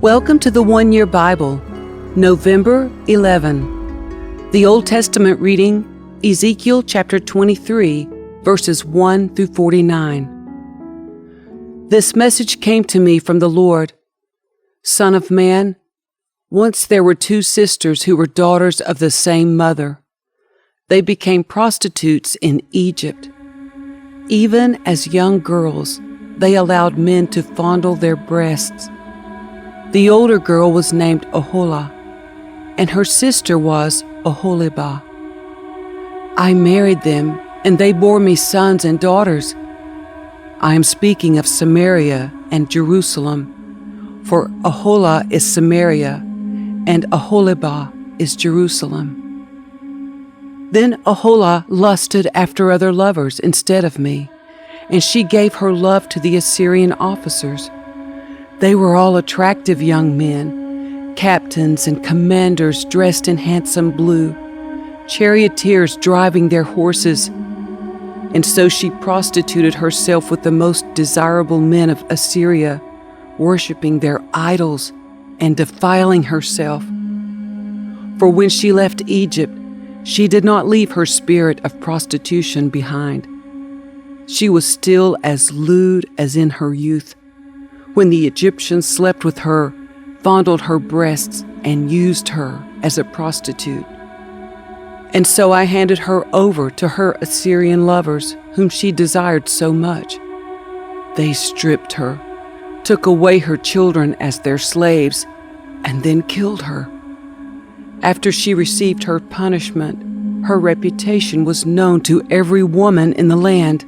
Welcome to the One Year Bible, November 11. The Old Testament reading, Ezekiel chapter 23, verses 1 through 49. This message came to me from the Lord. Son of man, once there were two sisters who were daughters of the same mother. They became prostitutes in Egypt. Even as young girls, they allowed men to fondle their breasts. The older girl was named Oholah, and her sister was Oholibah. I married them, and they bore me sons and daughters. I am speaking of Samaria and Jerusalem, for Oholah is Samaria, and Oholibah is Jerusalem. Then Oholah lusted after other lovers instead of me, and she gave her love to the Assyrian officers. They were all attractive young men, captains and commanders dressed in handsome blue, charioteers driving their horses. And so she prostituted herself with the most desirable men of Assyria, worshiping their idols and defiling herself. For when she left Egypt, she did not leave her spirit of prostitution behind. She was still as lewd as in her youth, when the Egyptians slept with her, fondled her breasts, and used her as a prostitute. And so I handed her over to her Assyrian lovers, whom she desired so much. They stripped her, took away her children as their slaves, and then killed her. After she received her punishment, her reputation was known to every woman in the land.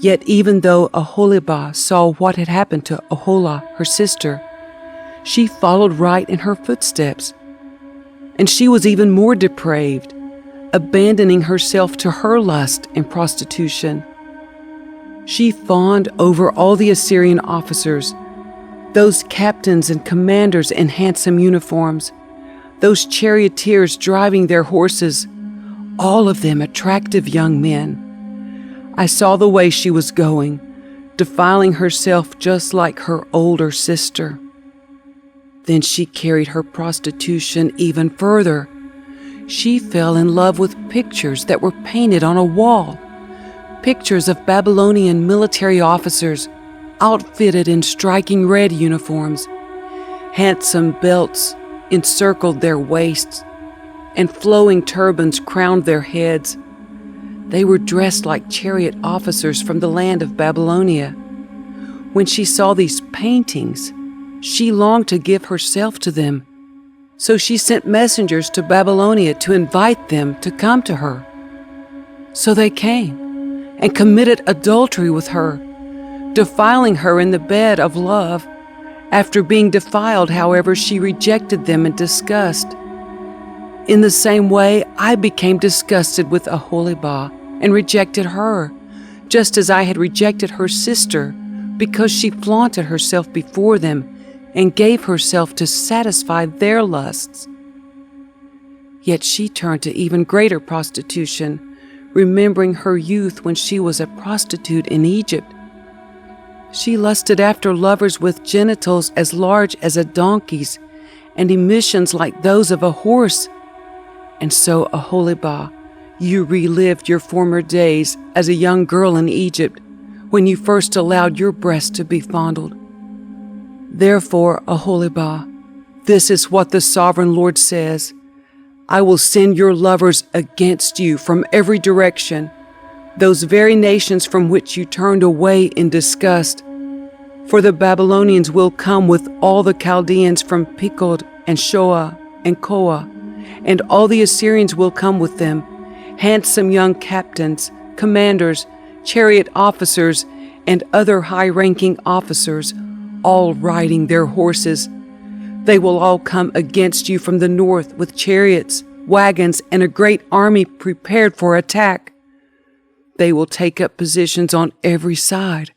Yet even though Oholibah saw what had happened to Oholah, her sister, she followed right in her footsteps. And she was even more depraved, abandoning herself to her lust and prostitution. She fawned over all the Assyrian officers, those captains and commanders in handsome uniforms, those charioteers driving their horses, all of them attractive young men. I saw the way she was going, defiling herself just like her older sister. Then she carried her prostitution even further. She fell in love with pictures that were painted on a wall, pictures of Babylonian military officers outfitted in striking red uniforms. Handsome belts encircled their waists, and flowing turbans crowned their heads. They were dressed like chariot officers from the land of Babylonia. When she saw these paintings, she longed to give herself to them. So she sent messengers to Babylonia to invite them to come to her. So they came and committed adultery with her, defiling her in the bed of love. After being defiled, however, she rejected them in disgust. In the same way, I became disgusted with Oholibah and rejected her, just as I had rejected her sister, because she flaunted herself before them and gave herself to satisfy their lusts. Yet she turned to even greater prostitution, remembering her youth when she was a prostitute in Egypt. She lusted after lovers with genitals as large as a donkey's and emissions like those of a horse. And so, Oholibah, you relived your former days as a young girl in Egypt, when you first allowed your breast to be fondled. Therefore, Oholibah, this is what the sovereign Lord says: I will send your lovers against you from every direction, those very nations from which you turned away in disgust. For the Babylonians will come with all the Chaldeans from Pekod and Shoa and Koa, and all the Assyrians will come with them, handsome young captains, commanders, chariot officers, and other high-ranking officers, all riding their horses. They will all come against you from the north with chariots, wagons, and a great army prepared for attack. They will take up positions on every side,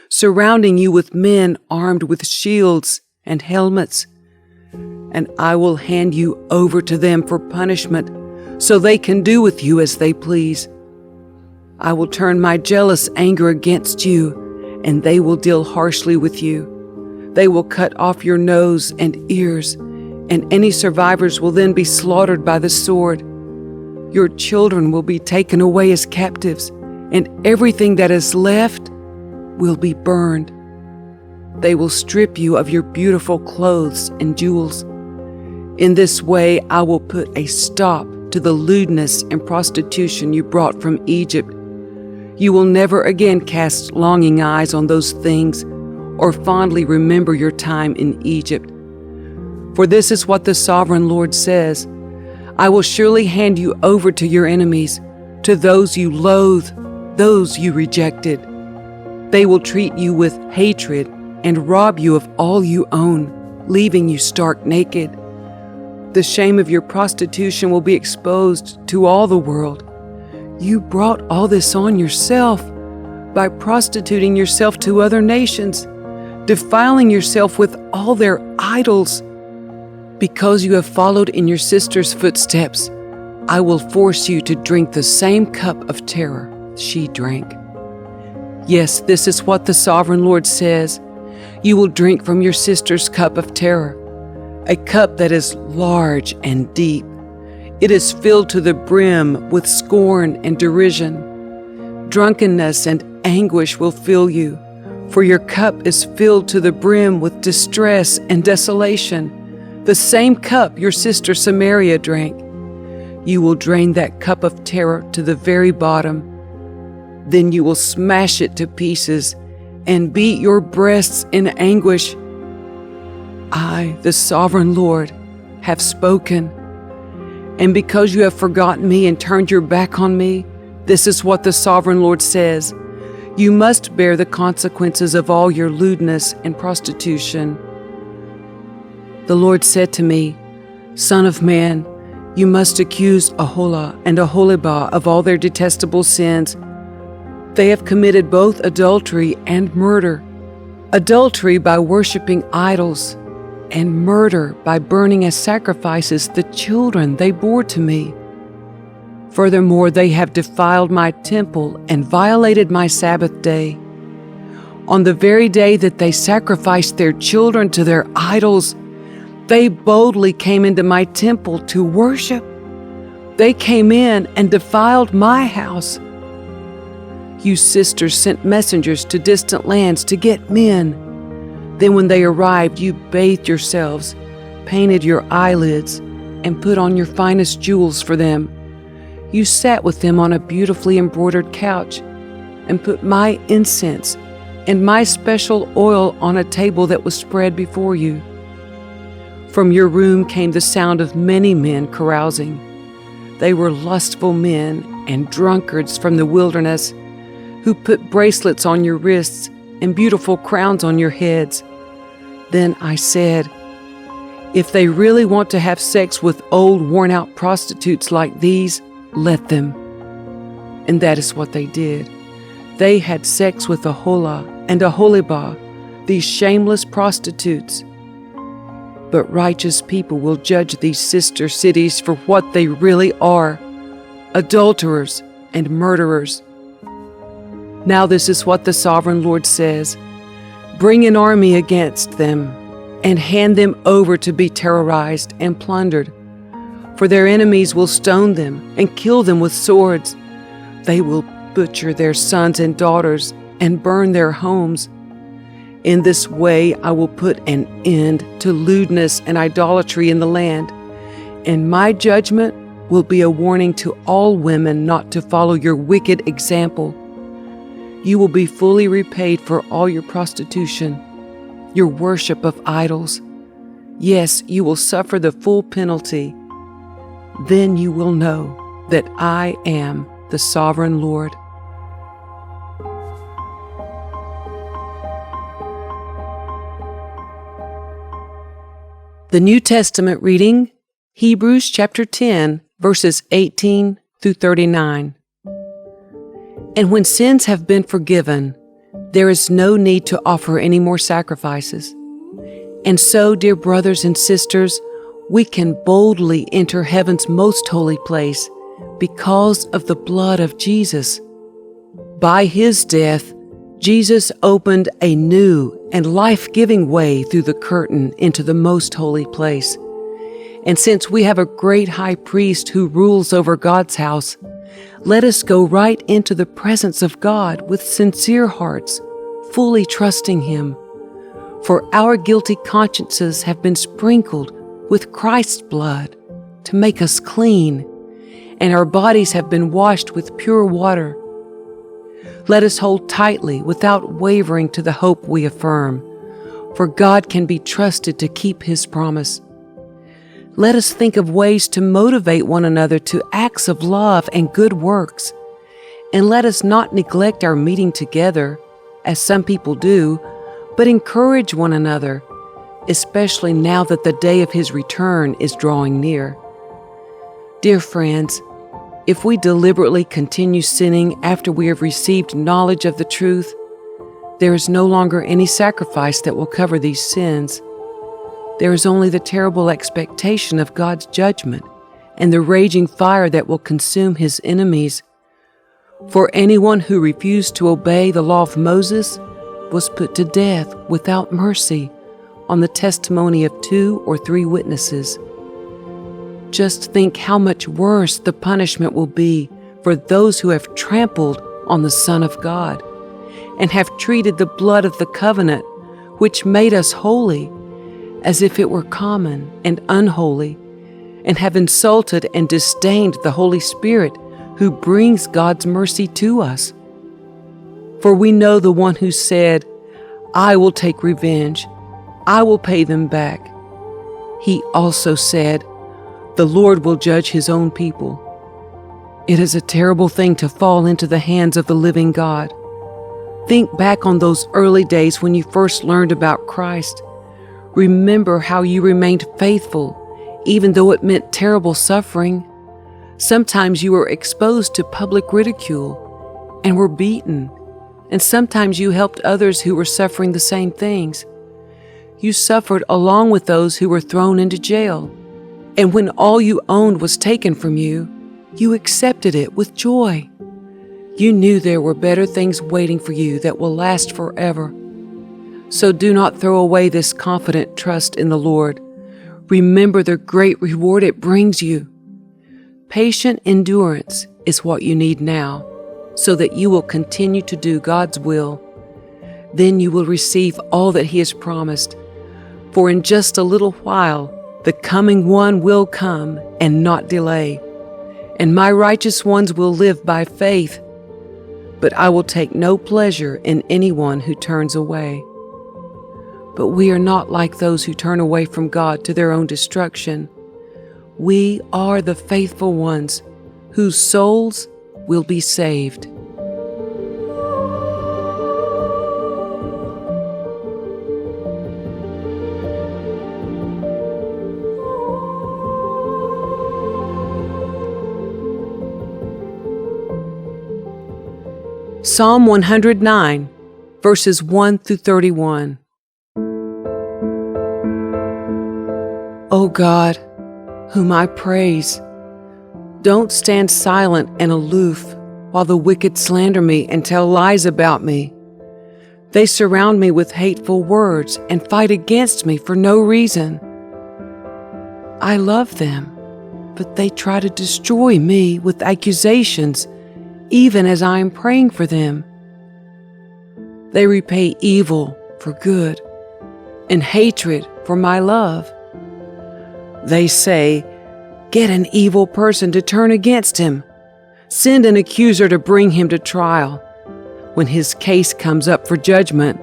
surrounding you with men armed with shields and helmets. And I will hand you over to them for punishment, so they can do with you as they please. I will turn my jealous anger against you, and they will deal harshly with you. They will cut off your nose and ears, and any survivors will then be slaughtered by the sword. Your children will be taken away as captives, and everything that is left will be burned. They will strip you of your beautiful clothes and jewels. In this way, I will put a stop to the lewdness and prostitution you brought from Egypt. You will never again cast longing eyes on those things or fondly remember your time in Egypt. For this is what the Sovereign Lord says: I will surely hand you over to your enemies, to those you loathe, those you rejected. They will treat you with hatred and rob you of all you own, leaving you stark naked. The shame of your prostitution will be exposed to all the world. You brought all this on yourself by prostituting yourself to other nations, defiling yourself with all their idols. Because you have followed in your sister's footsteps, I will force you to drink the same cup of terror she drank. Yes, this is what the Sovereign Lord says. You will drink from your sister's cup of terror, a cup that is large and deep. It is filled to the brim with scorn and derision. Drunkenness and anguish will fill you, for your cup is filled to the brim with distress and desolation, the same cup your sister Samaria drank. You will drain that cup of terror to the very bottom. Then you will smash it to pieces and beat your breasts in anguish. I, the Sovereign Lord, have spoken. And because you have forgotten me and turned your back on me, this is what the Sovereign Lord says: you must bear the consequences of all your lewdness and prostitution. The Lord said to me, Son of man, you must accuse Aholah and Aholibah of all their detestable sins. They have committed both adultery and murder. Adultery by worshiping idols, and murder by burning as sacrifices the children they bore to me. Furthermore, they have defiled my temple and violated my Sabbath day. On the very day that they sacrificed their children to their idols, they boldly came into my temple to worship. They came in and defiled my house. You sisters sent messengers to distant lands to get men. Then when they arrived, you bathed yourselves, painted your eyelids, and put on your finest jewels for them. You sat with them on a beautifully embroidered couch and put my incense and my special oil on a table that was spread before you. From your room came the sound of many men carousing. They were lustful men and drunkards from the wilderness, who put bracelets on your wrists and beautiful crowns on your heads. Then I said, if they really want to have sex with old, worn-out prostitutes like these, let them. And that is what they did. They had sex with Aholah and Aholibah, these shameless prostitutes. But righteous people will judge these sister cities for what they really are: adulterers and murderers. Now this is what the Sovereign Lord says: bring an army against them and hand them over to be terrorized and plundered. For their enemies will stone them and kill them with swords. They will butcher their sons and daughters and burn their homes. In this way I will put an end to lewdness and idolatry in the land, and my judgment will be a warning to all women not to follow your wicked example. You will be fully repaid for all your prostitution, your worship of idols. Yes, you will suffer the full penalty. Then you will know that I am the Sovereign Lord. The New Testament reading, Hebrews chapter 10, verses 18 through 39. And when sins have been forgiven, there is no need to offer any more sacrifices. And so, dear brothers and sisters, we can boldly enter heaven's most holy place because of the blood of Jesus. By his death, Jesus opened a new and life-giving way through the curtain into the most holy place. And since we have a great high priest who rules over God's house, let us go right into the presence of God with sincere hearts, fully trusting Him. For our guilty consciences have been sprinkled with Christ's blood to make us clean, and our bodies have been washed with pure water. Let us hold tightly without wavering to the hope we affirm, for God can be trusted to keep His promise. Let us think of ways to motivate one another to acts of love and good works, and let us not neglect our meeting together, as some people do, but encourage one another, especially now that the day of His return is drawing near. Dear friends, if we deliberately continue sinning after we have received knowledge of the truth, there is no longer any sacrifice that will cover these sins. There is only the terrible expectation of God's judgment and the raging fire that will consume His enemies. For anyone who refused to obey the law of Moses was put to death without mercy on the testimony of 2 or 3 witnesses. Just think how much worse the punishment will be for those who have trampled on the Son of God and have treated the blood of the covenant, which made us holy, as if it were common and unholy, and have insulted and disdained the Holy Spirit who brings God's mercy to us. For we know the one who said, "I will take revenge, I will pay them back." He also said, "The Lord will judge His own people." It is a terrible thing to fall into the hands of the living God. Think back on those early days when you first learned about Christ. Remember how you remained faithful, even though it meant terrible suffering. Sometimes you were exposed to public ridicule and were beaten, and sometimes you helped others who were suffering the same things. You suffered along with those who were thrown into jail. And when all you owned was taken from you, you accepted it with joy. You knew there were better things waiting for you that will last forever. So do not throw away this confident trust in the Lord. Remember the great reward it brings you. Patient endurance is what you need now, so that you will continue to do God's will. Then you will receive all that He has promised. For in just a little while, the coming one will come and not delay, and my righteous ones will live by faith. But I will take no pleasure in anyone who turns away. But we are not like those who turn away from God to their own destruction. We are the faithful ones whose souls will be saved. Psalm 109, verses 1 through 31. O God, whom I praise, don't stand silent and aloof while the wicked slander me and tell lies about me. They surround me with hateful words and fight against me for no reason. I love them, but they try to destroy me with accusations, even as I am praying for them. They repay evil for good and hatred for my love. They say, "Get an evil person to turn against him. Send an accuser to bring him to trial. When his case comes up for judgment,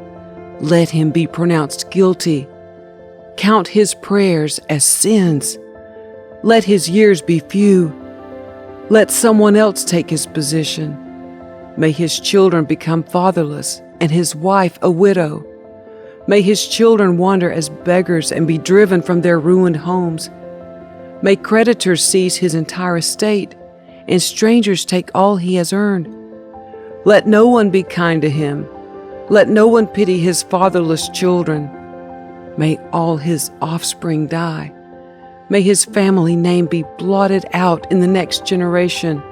let him be pronounced guilty. Count his prayers as sins. Let his years be few. Let someone else take his position. May his children become fatherless and his wife a widow. May his children wander as beggars and be driven from their ruined homes. May creditors seize his entire estate and strangers take all he has earned. Let no one be kind to him. Let no one pity his fatherless children. May all his offspring die. May his family name be blotted out in the next generation.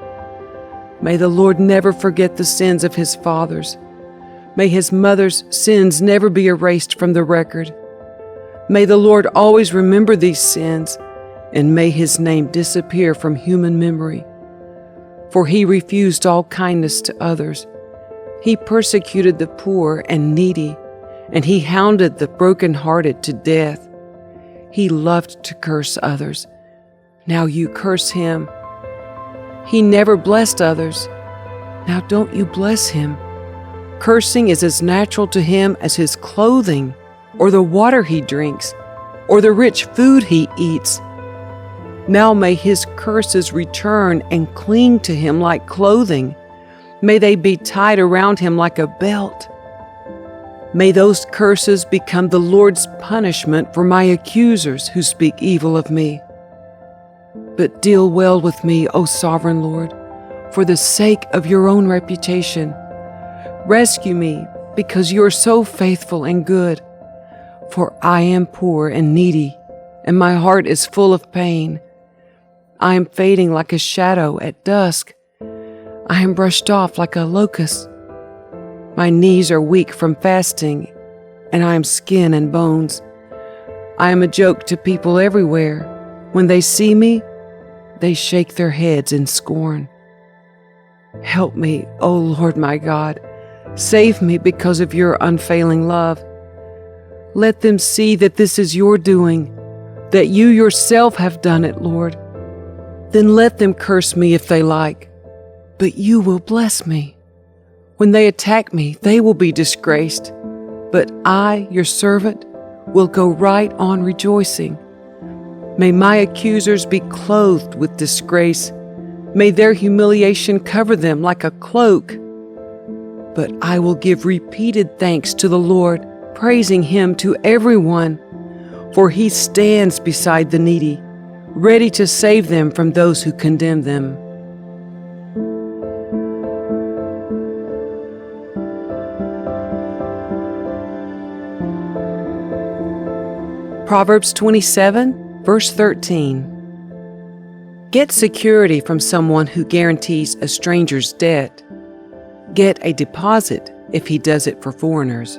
May the Lord never forget the sins of his fathers. May his mother's sins never be erased from the record. May the Lord always remember these sins, and may his name disappear from human memory. For he refused all kindness to others. He persecuted the poor and needy, and he hounded the brokenhearted to death. He loved to curse others. Now you curse him. He never blessed others. Now don't you bless him. Cursing is as natural to him as his clothing, or the water he drinks, or the rich food he eats. Now may his curses return and cling to him like clothing. May they be tied around him like a belt. May those curses become the Lord's punishment for my accusers who speak evil of me. But deal well with me, O sovereign Lord, for the sake of your own reputation. Rescue me, because you are so faithful and good. For I am poor and needy, and my heart is full of pain. I am fading like a shadow at dusk. I am brushed off like a locust. My knees are weak from fasting, and I am skin and bones. I am a joke to people everywhere. When they see me, they shake their heads in scorn. Help me, O Lord my God. Save me because of your unfailing love. Let them see that this is your doing, that you yourself have done it, Lord. Then let them curse me if they like, but you will bless me. When they attack me, they will be disgraced, but I, your servant, will go right on rejoicing. May my accusers be clothed with disgrace. May their humiliation cover them like a cloak. But I will give repeated thanks to the Lord, praising him to everyone, for he stands beside the needy, ready to save them from those who condemn them. Proverbs 27, verse 13. Get security from someone who guarantees a stranger's debt. Get a deposit if he does it for foreigners.